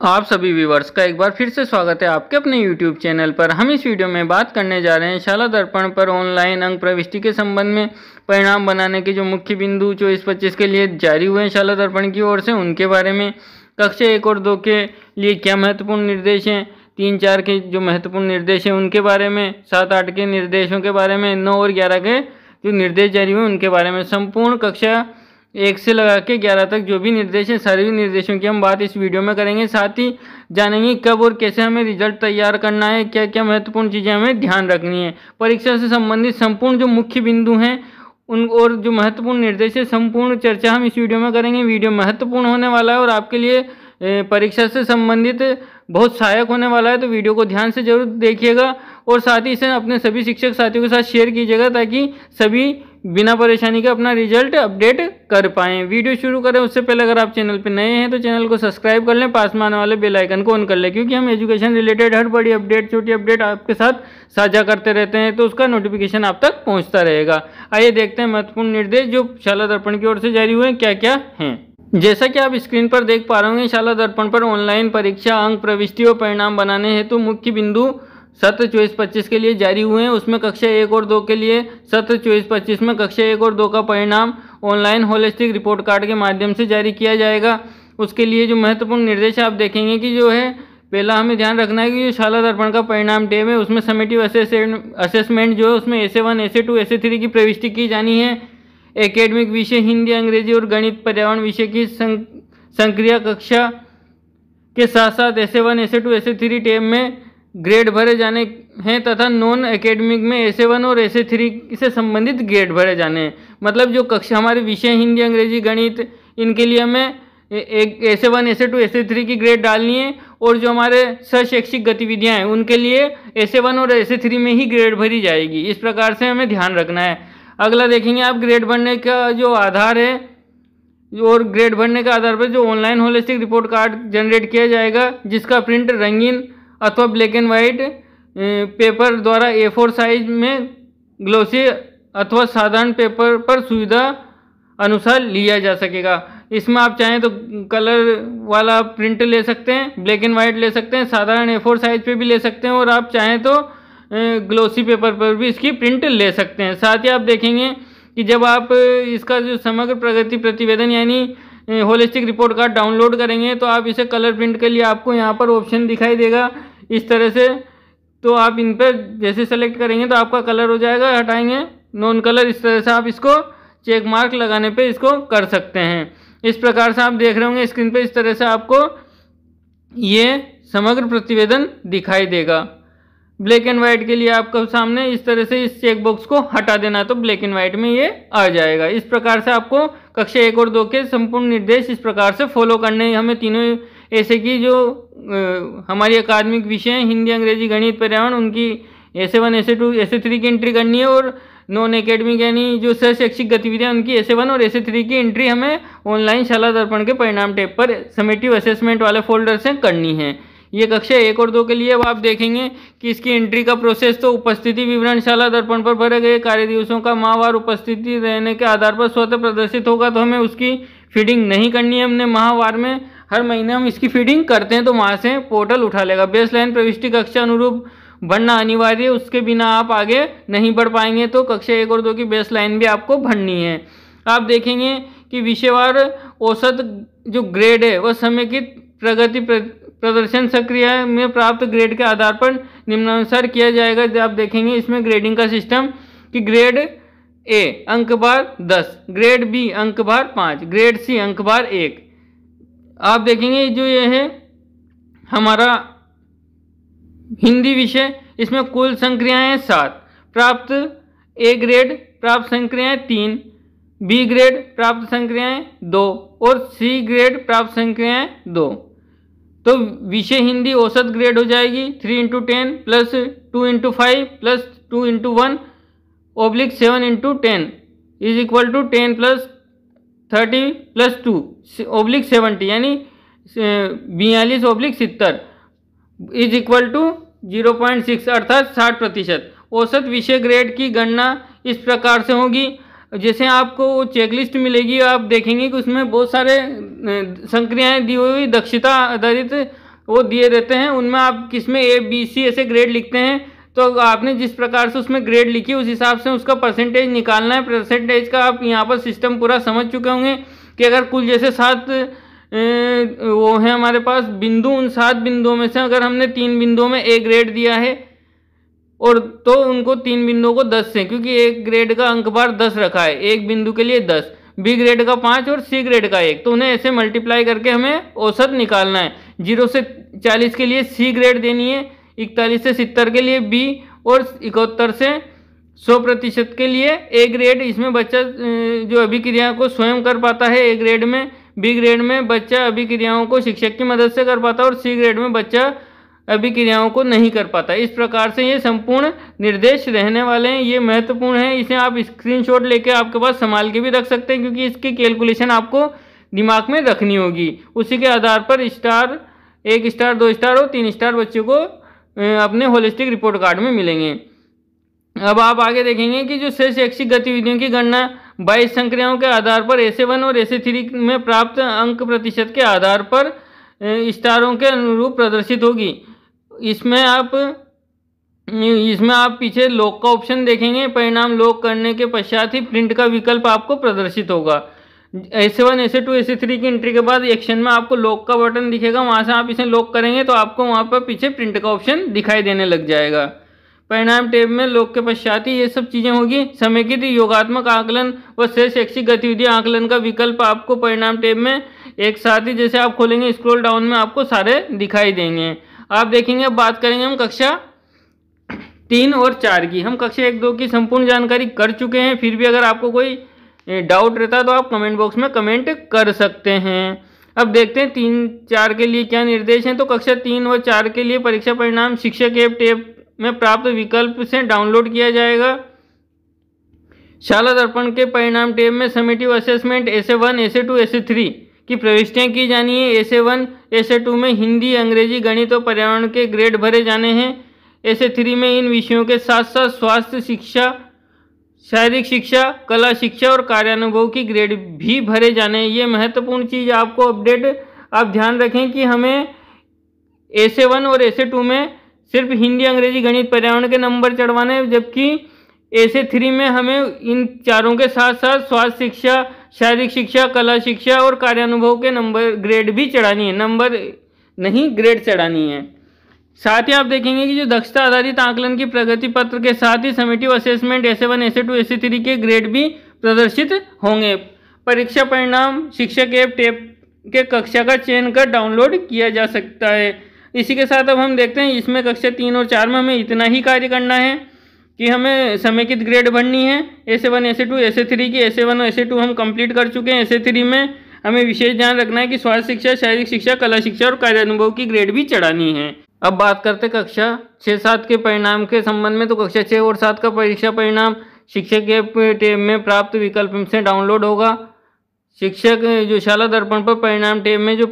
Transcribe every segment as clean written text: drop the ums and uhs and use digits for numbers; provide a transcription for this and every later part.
आप सभी व्यूवर्स का एक बार फिर से स्वागत है आपके अपने YouTube चैनल पर। हम इस वीडियो में बात करने जा रहे हैं शाला दर्पण पर ऑनलाइन अंक प्रविष्टि के संबंध में परिणाम बनाने के जो मुख्य बिंदु 24-25 के लिए जारी हुए हैं शाला दर्पण की ओर से, उनके बारे में। कक्षा 1 और 2 के लिए क्या महत्वपूर्ण निर्देश हैं, 3-4 के जो महत्वपूर्ण निर्देश हैं उनके बारे में, 7-8 के निर्देशों के बारे में, 9 और 11 के जो निर्देश जारी हुए उनके बारे में, संपूर्ण कक्षा 1 से लगा के 11 तक जो भी निर्देश हैं सारे निर्देशों की हम बात इस वीडियो में करेंगे। साथ ही जानेंगे कब और कैसे हमें रिजल्ट तैयार करना है, क्या क्या महत्वपूर्ण चीज़ें हमें ध्यान रखनी है। परीक्षा से संबंधित संपूर्ण जो मुख्य बिंदु हैं उन और जो महत्वपूर्ण निर्देश है संपूर्ण चर्चा हम इस वीडियो में करेंगे। वीडियो महत्वपूर्ण होने वाला है और आपके लिए परीक्षा से संबंधित बहुत सहायक होने वाला है, तो वीडियो को ध्यान से जरूर देखिएगा और साथ ही इसे अपने सभी शिक्षक साथियों के साथ शेयर कीजिएगा ताकि सभी बिना परेशानी के अपना रिजल्ट अपडेट कर पाएँ। वीडियो शुरू करें उससे पहले अगर आप चैनल पर नए हैं तो चैनल को सब्सक्राइब कर लें, पास में आने वाले बेल आइकन को ऑन कर लें, क्योंकि हम एजुकेशन रिलेटेड हर बड़ी अपडेट छोटी अपडेट आपके साथ साझा करते रहते हैं, तो उसका नोटिफिकेशन आप तक पहुँचता रहेगा। आइए देखते हैं महत्वपूर्ण निर्देश जो शाला दर्पण की ओर से जारी हुए क्या क्या हैं। जैसा कि आप स्क्रीन पर देख पा रहे होंगे, शाला दर्पण पर ऑनलाइन परीक्षा अंक प्रविष्टि और परिणाम बनाने हेतु मुख्य बिंदु सत्र 24-25 के लिए जारी हुए हैं। उसमें कक्षा 1 और 2 के लिए सत्र 24-25 में कक्षा 1 और 2 का परिणाम ऑनलाइन होलिस्टिक रिपोर्ट कार्ड के माध्यम से जारी किया जाएगा। उसके लिए जो महत्वपूर्ण निर्देश आप देखेंगे कि जो है, पहला हमें ध्यान रखना है कि जो शाला दर्पण का परिणाम टेब है उसमें समेटिव असेसमेंट जो है उसमें essay 1, essay 2, essay 3 की प्रविष्टि की जानी है। एकेडमिक विषय हिंदी, अंग्रेजी और गणित पर्यावरण विषय की संक्रिया कक्षा के साथ साथ essay 1, essay 2, essay 3 टेब में ग्रेड भरे जाने हैं तथा नॉन एकेडमिक में essay 1 और essay 3 से संबंधित ग्रेड भरे जाने हैं। मतलब जो कक्षा हमारे विषय हिंदी, अंग्रेजी, गणित, इनके लिए हमें एक essay 1, essay 2, essay 3 की ग्रेड डालनी है और जो हमारे शैक्षिक गतिविधियां हैं उनके लिए essay 1 और essay 3 में ही ग्रेड भरी जाएगी। इस प्रकार से हमें ध्यान रखना है। अगला देखेंगे आप ग्रेड भरने का जो आधार है और ग्रेड भरने के आधार पर जो online holistic report card generate किया जाएगा, जिसका प्रिंट रंगीन अथवा ब्लैक एंड वाइट पेपर द्वारा A4 साइज में ग्लोसी अथवा साधारण पेपर पर सुविधा अनुसार लिया जा सकेगा। इसमें आप चाहें तो कलर वाला प्रिंट ले सकते हैं, ब्लैक एंड वाइट ले सकते हैं, साधारण A4 साइज पे भी ले सकते हैं और आप चाहें तो ग्लोसी पेपर पर भी इसकी प्रिंट ले सकते हैं। साथ ही आप देखेंगे कि जब आप इसका जो समग्र प्रगति प्रतिवेदन यानी होलिस्टिक रिपोर्ट कार्ड डाउनलोड करेंगे तो आप इसे कलर प्रिंट के लिए आपको यहाँ पर ऑप्शन दिखाई देगा इस तरह से, तो आप इन पर जैसे सेलेक्ट करेंगे तो आपका कलर हो जाएगा, हटाएंगे नॉन कलर, इस तरह से आप इसको चेक मार्क लगाने पे इसको कर सकते हैं। इस प्रकार से आप देख रहे होंगे स्क्रीन पे, इस तरह से आपको ये समग्र प्रतिवेदन दिखाई देगा। ब्लैक एंड वाइट के लिए आपको सामने इस तरह से इस चेक बॉक्स को हटा देना तो ब्लैक एंड वाइट में ये आ जाएगा। इस प्रकार से आपको कक्षा 1 और 2 के संपूर्ण निर्देश इस प्रकार से फॉलो करने हैं। हमें तीनों ऐसे की जो हमारी अकादमिक विषय हैं हिंदी, अंग्रेजी, गणित, पर्यावरण, उनकी essay 1, essay 2, essay 3 की एंट्री करनी है और नॉन एकेडमिक यानी जो शैक्षिक गतिविधियां उनकी essay 1 और essay 3 की एंट्री हमें ऑनलाइन शाला दर्पण के परिणाम टेब पर समेटिव असेसमेंट वाले फोल्डर से करनी है। ये कक्षा 1 और 2 के लिए। अब आप देखेंगे कि इसकी एंट्री का प्रोसेस तो उपस्थिति विवरण शाला दर्पण पर भरे गए कार्य दिवसों का माहवार उपस्थिति रहने के आधार पर स्वतः प्रदर्शित होगा, तो हमें उसकी फीडिंग नहीं करनी है। हमने माहवार में हर महीने हम इसकी फीडिंग करते हैं तो वहाँ से पोर्टल उठा लेगा। बेसलाइन प्रविष्टि कक्षा अनुरूप भरना अनिवार्य है, उसके बिना आप आगे नहीं बढ़ पाएंगे, तो कक्षा 1 और 2 की बेसलाइन भी आपको भरनी है। आप देखेंगे कि विषयवार औसत जो ग्रेड है वह समेकित प्रगति प्रदर्शन सक्रिय में प्राप्त ग्रेड के आधार पर निम्नानुसार किया जाएगा। आप देखेंगे इसमें ग्रेडिंग का सिस्टम कि ग्रेड A अंक भार 10, ग्रेड B अंक भार 5, ग्रेड C अंक भार 1। आप देखेंगे जो ये है हमारा हिंदी विषय, इसमें कुल संक्रियाएं 7, प्राप्त A ग्रेड प्राप्त संक्रियाएं 3, B ग्रेड प्राप्त संक्रियाएं 2 और C ग्रेड प्राप्त संक्रियाएं 2। तो विषय हिंदी औसत ग्रेड हो जाएगी 3×10 plus 2×5 plus 2×1 oblique 7×10 is equal to 10 plus 30 plus 2 oblique 70 यानी 42/70 इज इक्वल टू 0.6 अर्थात 60%। औसत विषय ग्रेड की गणना इस प्रकार से होगी। जैसे आपको चेकलिस्ट मिलेगी, आप देखेंगे कि उसमें बहुत सारे संक्रियाएं दी हुई दक्षता आधारित वो दिए रहते हैं, उनमें आप किसमें A B C ऐसे ग्रेड लिखते हैं, तो आपने जिस प्रकार से उसमें ग्रेड लिखी उस हिसाब से उसका परसेंटेज निकालना है। परसेंटेज का आप यहाँ पर सिस्टम पूरा समझ चुके होंगे कि अगर कुल जैसे 7 वो है हमारे पास बिंदु, उन 7 बिंदुओं में से अगर हमने 3 बिंदुओं में A ग्रेड दिया है और तो उनको 3 बिंदुओं को 10 से, क्योंकि एक ग्रेड का अंक बार 10 रखा है, एक बिंदु के लिए 10, B ग्रेड का 5 और C ग्रेड का 1, तो उन्हें ऐसे मल्टीप्लाई करके हमें औसत निकालना है। 0 से 40 के लिए C ग्रेड देनी है, 41 से 70 के लिए B और 71 से 100% के लिए A ग्रेड। इसमें बच्चा जो अभिक्रिया को स्वयं कर पाता है A ग्रेड में, B ग्रेड में बच्चा अभिक्रियाओं को शिक्षक की मदद से कर पाता है और C ग्रेड में बच्चा अभिक्रियाओं को नहीं कर पाता। इस प्रकार से ये संपूर्ण निर्देश रहने वाले हैं, ये महत्वपूर्ण है। इसे आप स्क्रीनशॉट लेके आपके पास संभाल के भी रख सकते हैं, क्योंकि इसकी कैलकुलेशन आपको दिमाग में रखनी होगी। उसी के आधार पर स्टार, 1 स्टार, 2 स्टार और 3 स्टार बच्चों को अपने होलिस्टिक रिपोर्ट कार्ड में मिलेंगे। अब आप आगे देखेंगे कि जो शेष शैक्षिक गतिविधियों की गणना 22 संक्रियाओं के आधार पर ऐसे 1 और ऐसे 3 में प्राप्त अंक प्रतिशत के आधार पर स्टारों के अनुरूप प्रदर्शित होगी। इसमें आप पीछे लॉक का ऑप्शन देखेंगे, परिणाम लॉक करने के पश्चात ही प्रिंट का विकल्प आपको प्रदर्शित होगा। ऐसे 1, ऐसे 2, ऐसे 3 की एंट्री के बाद एक्शन में आपको लॉक का बटन दिखेगा, वहां से आप इसे लॉक करेंगे तो आपको वहां पर पीछे प्रिंट का ऑप्शन दिखाई देने लग जाएगा। परिणाम टैब में लॉक के पश्चात ही ये सब चीजें होगी। समेकित योगात्मक आकलन व शेष शैक्षिक गतिविधि आकलन का विकल्प आपको परिणाम टैब में एक साथ ही जैसे आप खोलेंगे स्क्रॉल डाउन में आपको सारे दिखाई देंगे। आप देखेंगे, अब बात करेंगे हम कक्षा 3 और 4 की। हम कक्षा 1, 2 की संपूर्ण जानकारी कर चुके हैं, फिर भी अगर आपको कोई डाउट रहता है तो आप कमेंट बॉक्स में कमेंट कर सकते हैं। अब देखते हैं 3, 4 के लिए क्या निर्देश हैं। तो कक्षा 3 और 4 के लिए परीक्षा परिणाम शिक्षक ऐप टैब में प्राप्त विकल्प से डाउनलोड किया जाएगा। शाला दर्पण के परिणाम टैब में समेटिव असेसमेंट ऐसे 1, ऐसे 2, ऐसे 3 की प्रविष्टियां की जानी है। ऐसे 1, ऐसे 2 में हिंदी, अंग्रेजी, गणित और पर्यावरण के ग्रेड भरे जाने हैं। ऐसे 3 में इन विषयों के साथ साथ स्वास्थ्य शिक्षा, शारीरिक शिक्षा, कला शिक्षा और कार्यानुभव की ग्रेड भी भरे जाने हैं। ये महत्वपूर्ण चीज़ आपको अपडेट आप ध्यान रखें कि हमें ऐसे 1 और ऐसे 2 में सिर्फ हिंदी, अंग्रेजी, गणित, पर्यावरण के नंबर चढ़वाने, जबकि ऐसे 3 में हमें इन चारों के साथ साथ स्वास्थ्य शिक्षा, शारीरिक शिक्षा, कला शिक्षा और कार्यानुभव के नंबर ग्रेड भी चढ़ानी है, नंबर नहीं ग्रेड चढ़ानी है। साथ ही आप देखेंगे कि जो दक्षता आधारित आकलन की प्रगति पत्र के साथ ही समेटिव असेसमेंट ऐसे 1, ऐसे 2, ऐसे 3 के ग्रेड भी प्रदर्शित होंगे। परीक्षा परिणाम शिक्षक ऐप टैब के कक्षा का चयन कर डाउनलोड किया जा सकता है। इसी के साथ अब हम देखते हैं इसमें कक्षा 3 और 4 में हमें इतना ही कार्य करना है कि हमें समेकित ग्रेड भरनी है। ऐसे 1, ऐसे 2, ऐसे 3 की ऐसे 1 और ऐसे 2 हम कंप्लीट कर चुके हैं। ऐसे 3 में हमें विशेष ध्यान रखना है कि स्वास्थ्य शिक्षा, शारीरिक शिक्षा, कला शिक्षा और कार्यानुभव की ग्रेड भी चढ़ानी है। अब बात करते कक्षा 6-7 के परिणाम के संबंध में। तो कक्षा 6 और 7 का परीक्षा परिणाम शिक्षक ऐप टैब में प्राप्त विकल्प से डाउनलोड होगा। शिक्षक जो शाला दर्पण पर परिणाम टैब में जो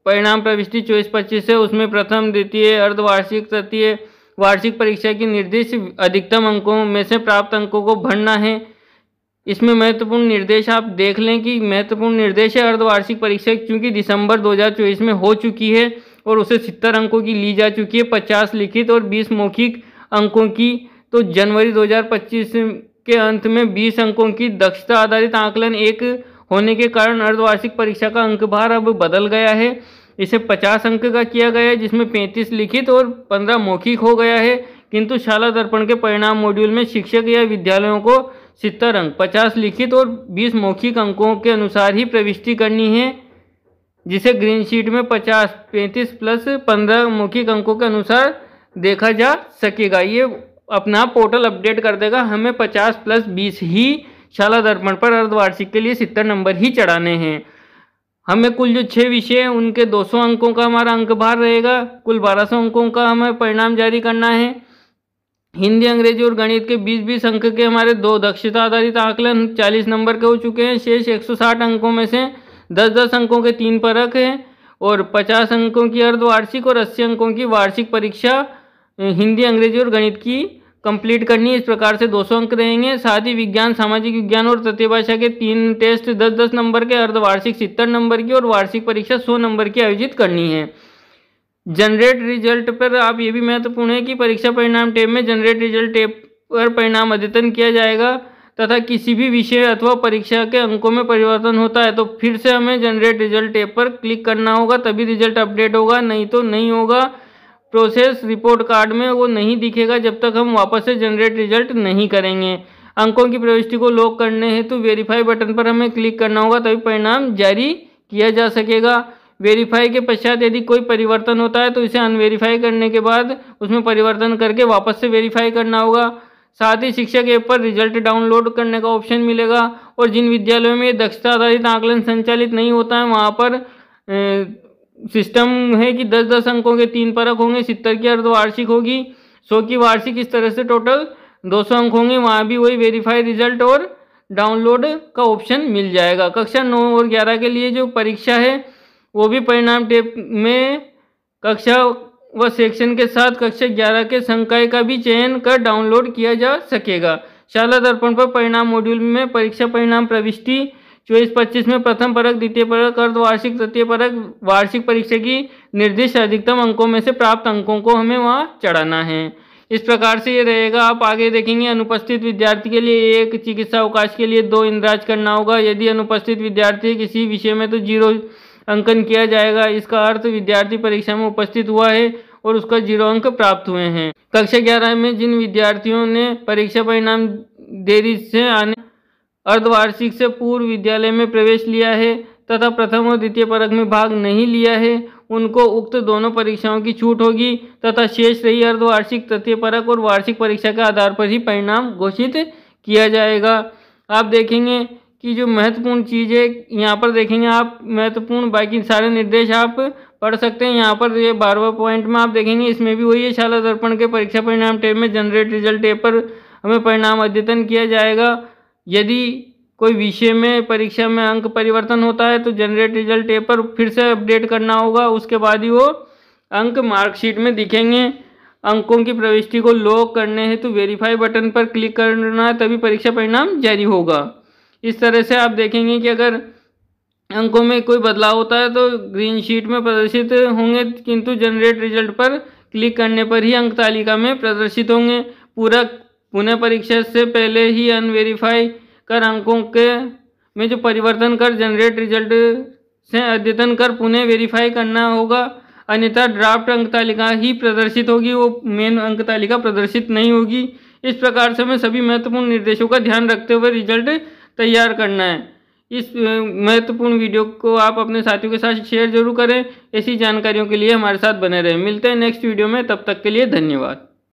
परिणाम प्रविष्टि 24-25 है उसमें प्रथम, द्वितीय, अर्धवार्षिक, तृतीय, वार्षिक परीक्षा की निर्दिष्ट अधिकतम अंकों में से प्राप्त अंकों को भरना है। इसमें महत्वपूर्ण निर्देश आप देख लें कि महत्वपूर्ण निर्देश है अर्धवार्षिक परीक्षा क्योंकि दिसंबर 2024 में हो चुकी है और उसे 70 अंकों की ली जा चुकी है, 50 लिखित और 20 मौखिक अंकों की। तो जनवरी 2025 के अंत में 20 अंकों की दक्षता आधारित आकलन 1 होने के कारण अर्धवार्षिक परीक्षा का अंक भार अब बदल गया है। इसे 50 अंक का किया गया है, जिसमें 35 लिखित और 15 मौखिक हो गया है। किंतु शाला दर्पण के परिणाम मॉड्यूल में शिक्षक या विद्यालयों को 70 अंक, 50 लिखित और 20 मौखिक अंकों के अनुसार ही प्रविष्टि करनी है, जिसे ग्रीन शीट में 50, 35 प्लस 15 मौखिक अंकों के अनुसार देखा जा सकेगा। ये अपना पोर्टल अपडेट कर देगा। हमें 50 प्लस 20 ही शाला दर्पण पर अर्धवार्षिक के लिए 70 नंबर ही चढ़ाने हैं। हमें कुल जो 6 विषय हैं उनके 200 अंकों का हमारा अंक भार रहेगा। कुल 1200 अंकों का हमें परिणाम जारी करना है। हिंदी, अंग्रेजी और गणित के 20-20 अंक के हमारे 2 दक्षता आधारित आकलन 40 नंबर के हो चुके हैं। शेष 160 अंकों में से 10-10 अंकों के 3 परख हैं और 50 अंकों की अर्धवार्षिक और 80 अंकों की वार्षिक परीक्षा हिंदी, अंग्रेजी और गणित की कंप्लीट करनी है। इस प्रकार से 200 अंक रहेंगे। साथ ही विज्ञान, सामाजिक विज्ञान और तृतीय भाषा के 3 टेस्ट 10-10 नंबर के, अर्धवार्षिक 70 नंबर की और वार्षिक परीक्षा 100 नंबर की आयोजित करनी है। जनरेट रिजल्ट पर आप ये भी महत्वपूर्ण है कि परीक्षा परिणाम टैब में जनरेट रिजल्ट टैब पर परिणाम अद्यतन किया जाएगा तथा किसी भी विषय अथवा परीक्षा के अंकों में परिवर्तन होता है तो फिर से हमें जनरेट रिजल्ट टैब पर क्लिक करना होगा, तभी रिजल्ट अपडेट होगा, नहीं तो नहीं होगा। प्रोसेस रिपोर्ट कार्ड में वो नहीं दिखेगा जब तक हम वापस से जनरेट रिजल्ट नहीं करेंगे। अंकों की प्रविष्टि को लॉक करने हेतु वेरीफाई बटन पर हमें क्लिक करना होगा, तभी परिणाम जारी किया जा सकेगा। वेरीफाई के पश्चात यदि कोई परिवर्तन होता है तो इसे अनवेरीफाई करने के बाद उसमें परिवर्तन करके वापस से वेरीफाई करना होगा। साथ ही शिक्षक ऐप पर रिजल्ट डाउनलोड करने का ऑप्शन मिलेगा और जिन विद्यालयों में दक्षता आधारित आकलन संचालित नहीं होता है वहाँ पर सिस्टम है कि 10-10 अंकों के 3 परक होंगे, 70 की अर्धवार्षिक होगी, 100 की वार्षिक, इस तरह से टोटल 200 अंक होंगे। वहाँ भी वही वेरीफाई रिजल्ट और डाउनलोड का ऑप्शन मिल जाएगा। कक्षा 9 और 11 के लिए जो परीक्षा है वो भी परिणाम टैब में कक्षा व सेक्शन के साथ कक्षा 11 के संकाय का भी चयन कर डाउनलोड किया जा सकेगा। शाला दर्पण पर परिणाम मॉड्यूल में परीक्षा परिणाम प्रविष्टि 24-25 में प्रथम परक, द्वितीय परक, अर्धवार्षिक, तृतीय परक, वार्षिक परीक्षा की निर्दिष्ट अधिकतम अंकों में से प्राप्त अंकों को हमें वहाँ चढ़ाना है। इस प्रकार से ये रहेगा। आप आगे देखेंगे अनुपस्थित विद्यार्थी के लिए 1, चिकित्सा अवकाश के लिए 2 इंद्राज करना होगा। यदि अनुपस्थित विद्यार्थी किसी विषय में तो 0 अंकन किया जाएगा। इसका अर्थ विद्यार्थी परीक्षा में उपस्थित हुआ है और उसका 0 अंक प्राप्त हुए हैं। कक्षा 11 में जिन विद्यार्थियों ने परीक्षा परिणाम देरी से आने अर्धवार्षिक से पूर्व विद्यालय में प्रवेश लिया है तथा प्रथम और द्वितीय परक में भाग नहीं लिया है उनको उक्त दोनों परीक्षाओं की छूट होगी तथा शेष रही अर्धवार्षिक, तृतीय परक और वार्षिक परीक्षा के आधार पर ही परिणाम घोषित किया जाएगा। आप देखेंगे कि जो महत्वपूर्ण चीज़ है यहाँ पर देखेंगे आप, महत्वपूर्ण बाकी सारे निर्देश आप पढ़ सकते हैं। यहाँ पर ये 12वां पॉइंट में आप देखेंगे, इसमें भी वही है। शाला दर्पण के परीक्षा परिणाम टैब में जनरेट रिजल्ट टैब पर हमें परिणाम अद्यतन किया जाएगा। यदि कोई विषय में परीक्षा में अंक परिवर्तन होता है तो जनरेट रिजल्ट टैब पर फिर से अपडेट करना होगा, उसके बाद ही वो अंक मार्कशीट में दिखेंगे। अंकों की प्रविष्टि को लॉक करने हेतु वेरीफाई बटन पर क्लिक करना है, तभी परीक्षा परिणाम जारी होगा। इस तरह से आप देखेंगे कि अगर अंकों में कोई बदलाव होता है तो ग्रीन शीट में प्रदर्शित होंगे, किंतु जनरेट रिजल्ट पर क्लिक करने पर ही अंक तालिका में प्रदर्शित होंगे। पुनः परीक्षा से पहले ही अनवेरीफाई कर अंकों के में जो परिवर्तन कर जनरेट रिजल्ट से अद्यतन कर पुनः वेरीफाई करना होगा, अन्यथा ड्राफ्ट अंक तालिका ही प्रदर्शित होगी, वो मेन अंक तालिका प्रदर्शित नहीं होगी। इस प्रकार से हमें सभी महत्वपूर्ण निर्देशों का ध्यान रखते हुए रिजल्ट तैयार करना है। इस महत्वपूर्ण वीडियो को आप अपने साथियों के साथ शेयर जरूर करें। ऐसी जानकारियों के लिए हमारे साथ बने रहें। मिलते हैं नेक्स्ट वीडियो में, तब तक के लिए धन्यवाद।